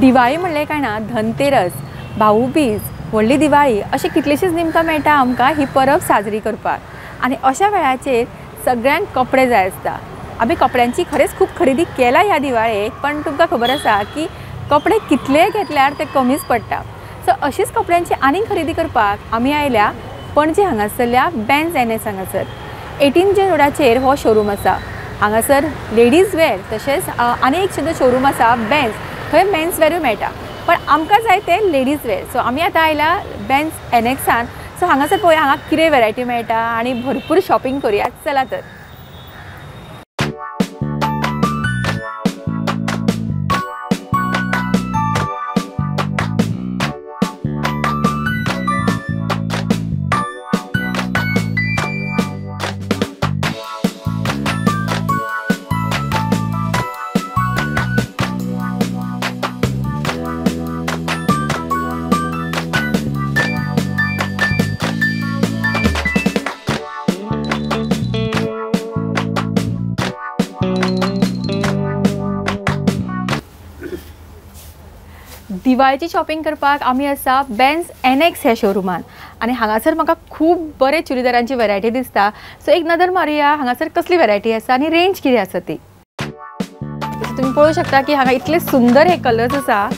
दिवाळी म्हणले काय ना, धनतेरस, भाऊबीज, व्हडली दिवाळी अशी कितलीशीच निमतां मेळटा आमकां ही परब साजरी करपाक। आनी अशा वेळाचेर सगळ्यांक कपडे जाय आसता। आमी कपड्यांची खरेंच खूब खरेदी केला ह्या दिवाळेक, पण तुमकां खबर आसा की कपडे कितले घेतल्यार ते कमीच पडटा। सो अशीच कपड्यांची आनीक खरेदी करपाक आमी आयल्या पणजे हांगासरल्या बेन्झ NX हांगासर 18 J रोडाचेर हो शोरूम आसा। हांगासर लेडीज वेअर तशेंच आनी एक सुद्दां शोरूम आसा बेन्झ, थंय मेन्स वेअरूय मेळटा, पण आमकां जाय ते लेडीज वेअर। सो आमी आतां आयला बेन्झ NXान। सो हांगासर पळोवया हांगा कितें वेरायटी मेळटा आनी भरपूर शॉपिंग करुया। चला तर। दिवाळीची शॉपिंग करपाक आमी आसा बेन्झ NX ह्या शोरूमान। आनी हांगासर म्हाका खूब बरे चुडीदारांची वेरायटी दिसता। सो एक नदर मारुया हांगासर कसली वेरायटी आसा आनी रेंज कितें आसा ती। तुम्ही पळोवं शकता की हांगा इतले सुंदर हे कलर्स आसा।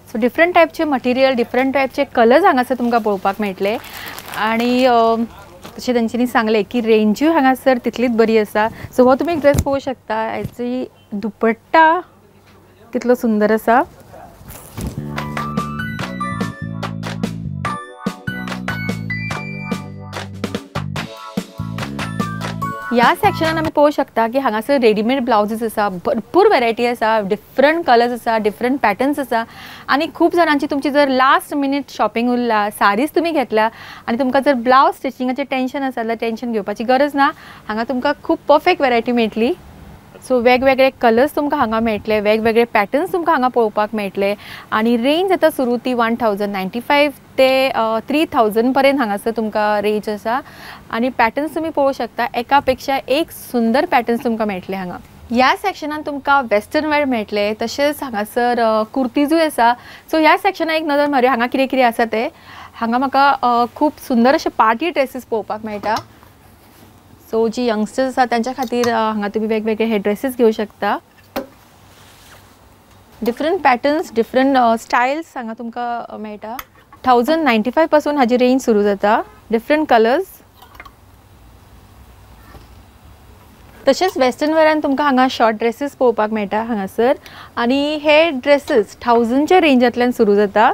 सो डिफरंट टायपचे मटेरियल, डिफरंट टायपचे कलर्स हांगासर तुमकां पळोवपाक मेळटले। आनी तशें तांच्यांनी सांगले की रेंजूय हांगासर तितलीच बरी आसा। सो हो तुमी ड्रेस पळोवं शकता, हेची दुपट्टा कितलो सुंदर आसा। या सेक्शनान आमी पळोवं शकता की हांगासर रेडीमेड ब्लाउजीस आसा, भरपूर वेरायटी आसा, डिफरंट कलर्स आसा, डिफरंट पॅटर्न्स आसा। आनी खूब जाणांची तुमची जर लास्ट मिनीट शॉपिंग उरला, साडीज तुमी घेतल्या आनी तुमकां जर ब्लाउज स्टिचिंगाचें टेन्शन आसा जाल्यार टेन्शन घेवपाची गरज ना। हांगा तुमकां खूब परफेक्ट वेरायटी मेळटली। सो वेगवेगळे कलर्स तुमकां हांगा मेळटले, वेगवेगळे पॅटर्न्स तुमकां हांगा पळोवपाक मेळटले। आनी रेंज जाता सुरू ती 1095 ते 3000 पर्यंत हांगासर तुमकां रेंज आसा। आनी पॅटर्न्स तुमी पळोवं शकता, एका पेक्षा एक सुंदर पॅटर्न्स तुमकां मेळटले हांगा। ह्या सेक्शनान तुमकां वेस्टर्न वेअर मेळटले, तशेंच हांगासर कुर्तीजूय आसा। सो ह्या सेक्शनाक एक नजर मारुया हांगा कितें कितें आसा ते। हांगा म्हाका खूब सुंदर अशे पार्टी ड्रेसीस पळोवपाक मेळटा। सो जी यंगस्टर्स आसा त्यांच्या खातीर हांगा तुमी वेगवेगळे हे ड्रेसीस घेवं शकता। डिफरंट पॅटर्न्स, डिफरंट स्टायल्स हांगा तुमकां मेळटा। 1095 पासून हाजी रेंज सुरू जाता। डिफरंट कलर्स, तशेंच वेस्टर्न वेअरान तुमकां हांगा शॉर्ट ड्रेसीस पळोवपाक मेळटा हांगासर। आनी हे ड्रेसीस 1000च्या रेंजांतल्यान सुरू जाता।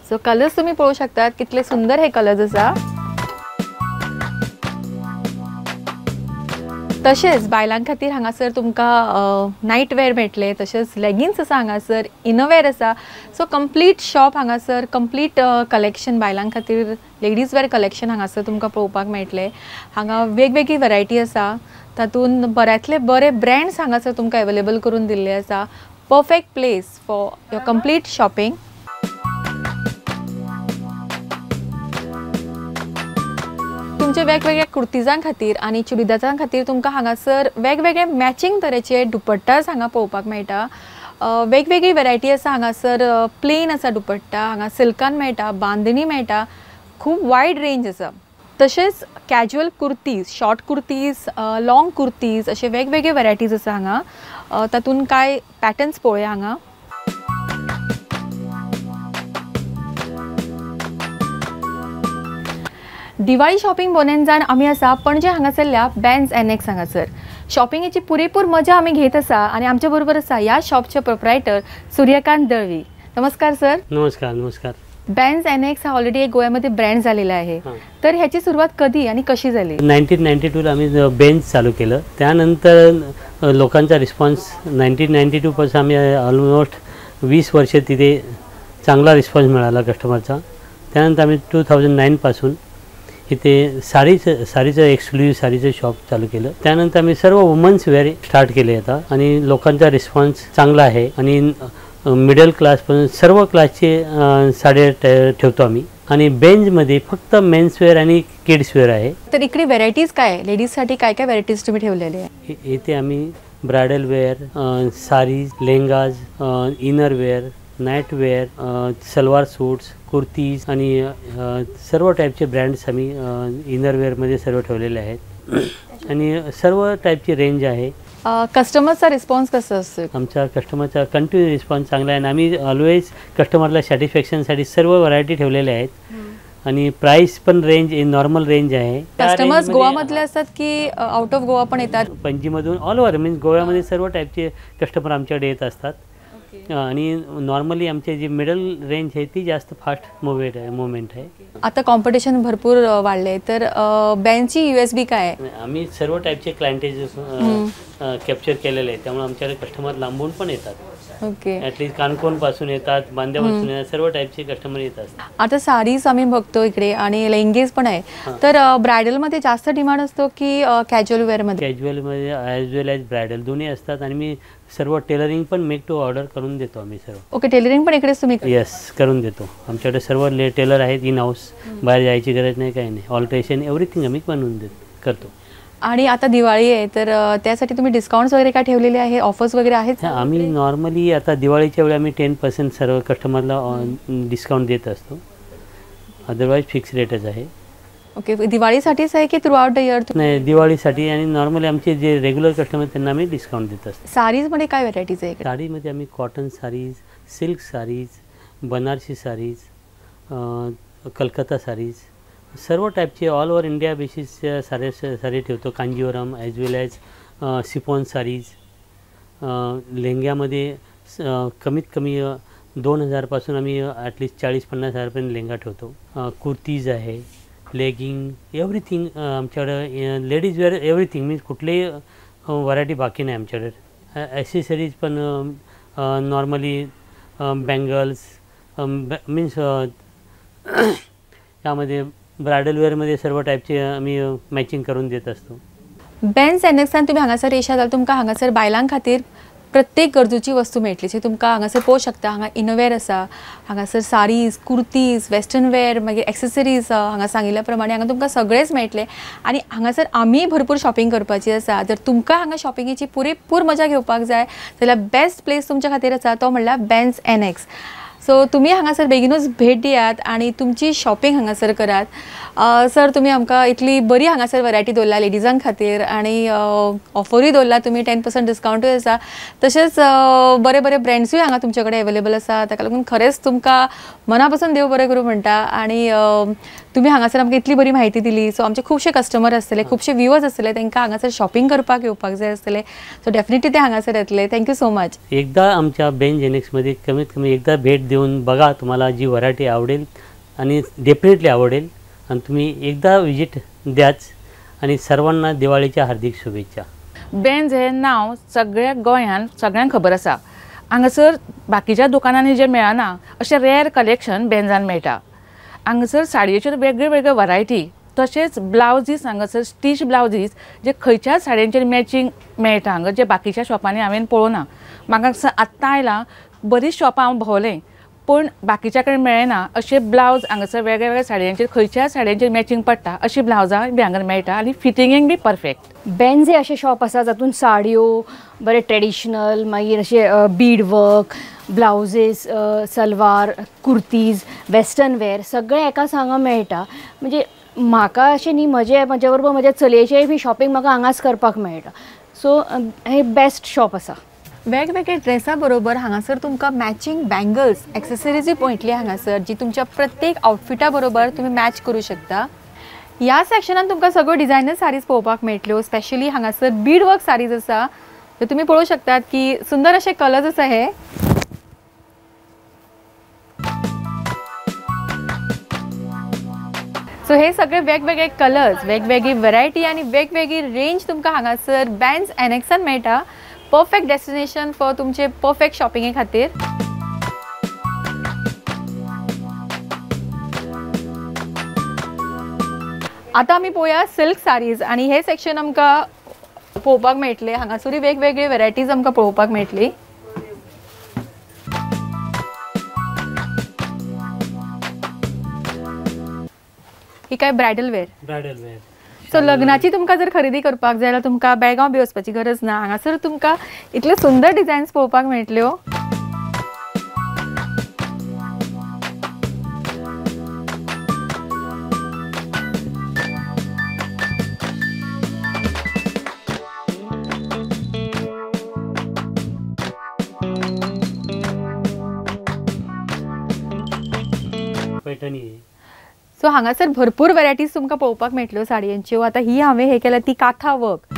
सो कलर्स तुमी पळोवं शकतात, कितले सुंदर हे कलर्स आसा। तशेंच बायलां खातीर हांगासर तुमकां नायट वेअर मेळटले, तशेंच लेगिन्स आसा हांगासर, इनरवेअर आसा। सो कंप्लीट शॉप हांगासर, कंप्लीट कलेक्शन बायलां खातीर लेडीज वेअर कलेक्शन हांगासर तुमकां पळोवपाक मेळटले। हांगा वेगवेगळी वरायटी आसा, तातूंत बऱ्यांतले बरे ब्रँड्स हांगासर तुमकां अवेलेबल करून दिल्ले आसा। Perfect place for your complete shopping. तुमचे वेगवेगळ्या कुर्तीजां खातीर आनी चुडीदारां खातीर तुमकां हांगासर वेगवेगळे मॅचिंग तरेचे दुपट्टास हांगा पळोवपाक मेळटा। वेगवेगळी वेरायटी आसा हांगासर। प्लेन आसा दुपट्टा, हांगा सिल्कान मेळटा, बांदणी मेळटा, खूब वायड रेंज आसा। तशेंच casual kurtis, short kurtis, long kurtis अशे वेगवेगळे वेरायटीज आसा हांगा। तातूंत कांय पॅटर्न्स पळोवया हांगा। दिवाळी शॉपिंग बोनेंजान आमी आसा पणजे हांगासरल्या बेन्झ NX हांगासर। शॉपिंगेची पुरेपूर मजा आमी घेत आसा आनी आमचे बरोबर आसा ह्या शॉपचे प्रोप्रायटर सूर्यकांत दळवी। नमस्कार सर। नमस्कार नमस्कार। बेन्झ NX हा ऑलरेडी एक गोव्यामध्ये ब्रँड झालेला आहे, तर ह्याची सुरुवात कधी आणि कशी झाली? 1992 ला आम्ही बेन्झ चालू केलं। त्यानंतर लोकांचा रिस्पॉन्स 1992 पासून आम्ही ऑलमोस्ट 20 वर्ष तिथे चांगला रिस्पॉन्स मिळाला कस्टमरचा। त्यानंतर आम्ही 2009 पासून इथे साडीचं एक्सक्लुझिव्ह साडीचं शॉप चालू केलं. त्यानंतर आम्ही सर्व वुमन्स वेअर स्टार्ट केले आता आणि लोकांचा रिस्पॉन्स चांगला आहे आणि मिडल क्लासपासून सर्व क्लासचे साड्या ठेवतो आम्ही. आणि बेंजमध्ये फक्त मेन्सवेअर आणि किड्सवेअर आहे. तर इकडे व्हेरायटीज काय आहे, लेडीजसाठी काय काय व्हेरायटीज तुम्ही ठेवलेले आहे? इथे आम्ही bridal wear, saris, lehengas, inner wear, night wear, salwar suits, kurtis आणि सर्व टाईपचे ब्रँड्स आम्ही इनरवेअरमध्ये सर्व ठेवलेले आहेत आणि सर्व टाईपची रेंज आहे. कस्टमरचा रिस्पॉन्स कसा असतो? आमच्या कस्टमरचा कंटिन्यू रिस्पॉन्स चांगला आहे आणि आम्ही ऑलवेज कस्टमरला सॅटिस्फॅक्शनसाठी सर्व व्हरायटी ठेवलेल्या आहेत आणि प्राइस पण रेंज नॉर्मल रेंज आहे. कस्टमर्स गोवामधले असतात की आउट ऑफ गोवा पण येतात? पणजीमधून ऑल ओव्हर मीन्स गोव्यामध्ये सर्व टाईपचे कस्टमर आमच्याकडे येत असतात आणि नॉर्मली आमचे जी मिडल रेंज आहे ती जास्त फास्ट मुवमेंट आहे. आता कॉम्पिटिशन भरपूर वाढले, तर बेंजची USB काय आहे? आम्ही सर्व टाईपचे क्लायंटेज कॅप्चर केलेले आहेत, त्यामुळे आमच्याकडे कस्टमर लांबून पण येतात. ओके. ॲटलीस्ट कानकोण पासून येतात, बांद्यापासून येतात, सर्व टाईपचे कस्टमर येतात. आता साडीज आम्ही बघतो इकडे आणि लेंगेज पण आहे, तर ब्रायडलमध्ये जास्त डिमांड असतो की कॅज्युअल वेअरमध्ये? कॅज्युअलमध्ये ॲज वेल ॲज ब्रायडल दोन्ही असतात आणि मी सर्व टेलरिंग पण मेक टू ऑर्डर करून देतो आम्ही सर्व. ओके, टेलरिंग पण इकडेच तुम्ही? येस, करून देतो. आमच्याकडे सर्व टेलर आहेत इन हाऊस, बाहेर जायची गरज नाही, काही नाही. ऑल्ट्रेशन एव्हरीथिंग आम्ही बनवून करतो. आणि आता दिवाळी आहे, तर त्यासाठी तुम्ही डिस्काउंट्स वगैरे काय ठेवलेले आहे, ऑफर्स वगैरे आहेत? आम्ही नॉर्मली आता दिवाळीच्या वेळी आम्ही 10% सर्व कस्टमरला डिस्काउंट देत असतो, अदरवाईज फिक्स रेटच आहे. ओके, दिवाळीसाठीच आहे की थ्रू आउट द इयर? नाही, दिवाळीसाठी आणि नॉर्मली आमचे जे रेग्युलर कस्टमर त्यांना आम्ही डिस्काउंट देत असतो. साडीजमध्ये काय व्हरायटीज आहे? साडीमध्ये आम्ही cotton sarees, silk sarees, Banarasi sarees, Calcutta sarees, सर्व टाईपचे ऑल ओव्हर इंडिया बेसिसच्या साडी ठेवतो. कांजीवरम ॲज वेल ॲज सिफॉन साडीज. लेहंग्यामध्ये कमीत कमी 2000पासून आम्ही ॲटलिस्ट 40-50 हजारपर्यंत लेहंगा ठेवतो. कुर्तीज आहे, लेगिंग, एव्हरीथिंग आमच्याकडं. लेडीज वेअर एव्हरीथिंग मीन्स कुठलीही व्हरायटी बाकी नाही आमच्याकडे. ॲक्सेसरीज पण नॉर्मली बँगल्स मीन्स त्यामध्ये ब्रायडल वेअरमध्ये सर्व टाईपचे आम्ही मॅचिंग करून देत असतो. बेंज एनएक्सान तुम्ही हांगासर येशात जाल्यार तुमकां हांगासर बायलां खातीर प्रत्येक गरजेची वस्तू मेळटली, जी तुमकां हांगासर पळोवंक शकता. हांगा इनरवेअर आसा, हांगासर साडीज, कुर्तीज, वेस्टर्न वेअर, मागीर एक्सेसरीज, हांगा सांगिल्ल्या प्रमाणे हांगा तुमकां सगळेंच मेळटलें. आनी हांगासर आमी भरपूर शॉपिंग करपाची आसा. जर तुमकां हांगा शॉपिंगेची पुरेपूर मजा घेवपाक जाय जाल्यार बेस्ट प्लेस तुमच्या खातीर आसा, तो म्हणल्यार बेंज एनएक्स. सो तुम्ही हांगासर बेगीनूच भेट दियात आणि तुमची शॉपिंग हांगासर करात. सर, तुम्ही आमकां इतली बरी हांगासर वरायटी दवरला लेडीजां खातीर आणि ऑफरूय दवरला तुम्ही. 10% डिस्काउंटूय आसा. तशेंच बरे बरे ब्रँड्सूय हांगा तुमचे कडेन अवेलेबल आसा. ताका लागून खरेंच तुमकां मना पासून देव बरें करूं म्हणटा. आणि तुम्ही हांगासर आमकां इतली बरी म्हायती दिली. सो आमचे खुबशे कस्टमर आसतले, खुबशे व्ह्यूअर्स आसतले, तांकां हांगासर शॉपिंग करपाक येवपाक जाय आसतले. सो डेफिनेटली ते हांगासर येतले. Thank you so much. एकदा आमच्या बेंज एनएक्समध्ये कमीत कमी एकदा भेट देऊन बघा, तुम्हाला जी व्हरायटी आवडेल आणि डेफिनेटली आवडेल आणि तुम्ही एकदा विजिट द्याच. आणि सर्वांना दिवाळीच्या हार्दिक शुभेच्छा. बेंज हे नांव सगळ्या गोंयांत सगळ्यांक खबर आसा. हांगासर बाकीच्या दुकानांनी जे मेळना अशें रेअर कलेक्शन बेंजान मेळटा. हांगासर साडयेच्यो वेगळ्यो वेगळ्यो वरायटी, तशेंच ब्लावजीस हांगासर स्टीच ब्लावजीस जे खंयच्याच साडयांचेर मॅचिंग मेळटा हांगा, जे बाकीच्या शॉपांनी हांवें पळोवना. म्हाका आत्तां आयलां, बरीच शॉपां हांव भोंवलें पूण बाकीच्या कडेन मेळना अशे ब्लावज हांगासर वेगळ्या वेगळ्या साडयांचेर खंयच्या साडयांचेर मॅचिंग पडटा अशी ब्लावजां बी हांगा मेळटा आनी फिटिंगेक बी परफेक्ट. बेंज हे अशें शॉप आसा जातून साडयो बरे ट्रेडिशनल, मागीर अशे bead work, blouses, salwar, kurtis, western wear सगळें एकाच हांगा मेळटा. म्हणजे म्हाका अशें न्ही, म्हजे बरोबर म्हज्या चलयेचेंय बी शॉपिंग म्हाका हांगाच करपाक मेळटा. सो हे बेस्ट शॉप आसा. वेगवेगळे ड्रेसा बरोबर हांगासर तुमकां मॅचिंग बँगल्स, एक्सेसरीजूय मेळटली हांगासर, जी तुमच्या प्रत्येक आउटफिटा बरोबर तुम्ही मॅच करू शकता. ह्या सेक्शनान तुमकां सगळ्यो डिझायनर साडीज पळोवपाक मेळटल्यो. स्पेशली हांगासर बीड वर्क साडीज आसा, तर तुमी पळोवंक शकतात की सुंदर अशे कलर्स आसा हे. सो हे सगळे वेगवेगळे कलर्स, वेगवेगळी व्हरायटी आणि वेगवेगळी रेंज तुमकां हांगासर बेंज एनएक्सान मेळटा. परफेक्ट डेस्टिनेशन फॉर तुमचे परफेक्ट शॉपिंगे खातीर. आता आमी पळोवया सिल्क साडीज आनी हे सेक्शन आमकां पळोवपाक मेळटले. हांगासरूय वेगवेगळे वेरायटीज आमकां पळोवपाक मेळटली. ही काय ब्रायडल वेअर. सो लग्नाची तुमकां जर खरेदी करपाक जाय जाल्यार तुमकां बेळगांव बी वचपाची गरज ना. हांगासर तुमकां इतले सुंदर डिझायन्स पळोवपाक मेळटल्यो. पैठणी. सो हांगासर भरपूर वेरायटीज तुमकां पळोवपाक मेळटल्यो साडयांच्यो. आता ही हांवें हे केल्या ती काथा वर्क.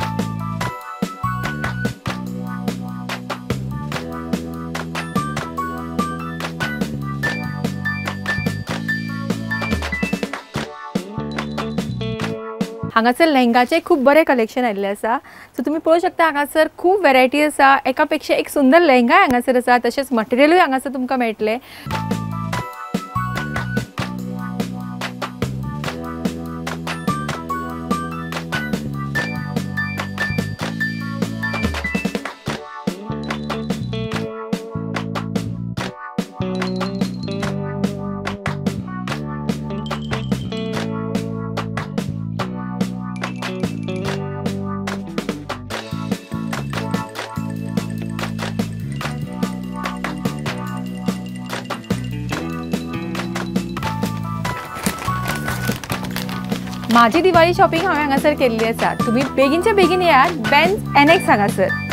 हांगासर लेहंगाचे खूब बरें कलेक्शन आयिल्लें आसा. सो तुमी पळोवंक शकता हांगासर खूब वेरायटी आसा. एका पेक्षा एक सुंदर लेहंगा हांगासर आसा. तशेंच मटेरियलूय हांगासर तुमकां मेळटलें. माझी दिवाळी शॉपिंग हांवें हांगासर केल्ली आसा. तुमी बेगीनच्या बेगीन येयात बेन्झ NX हांगासर.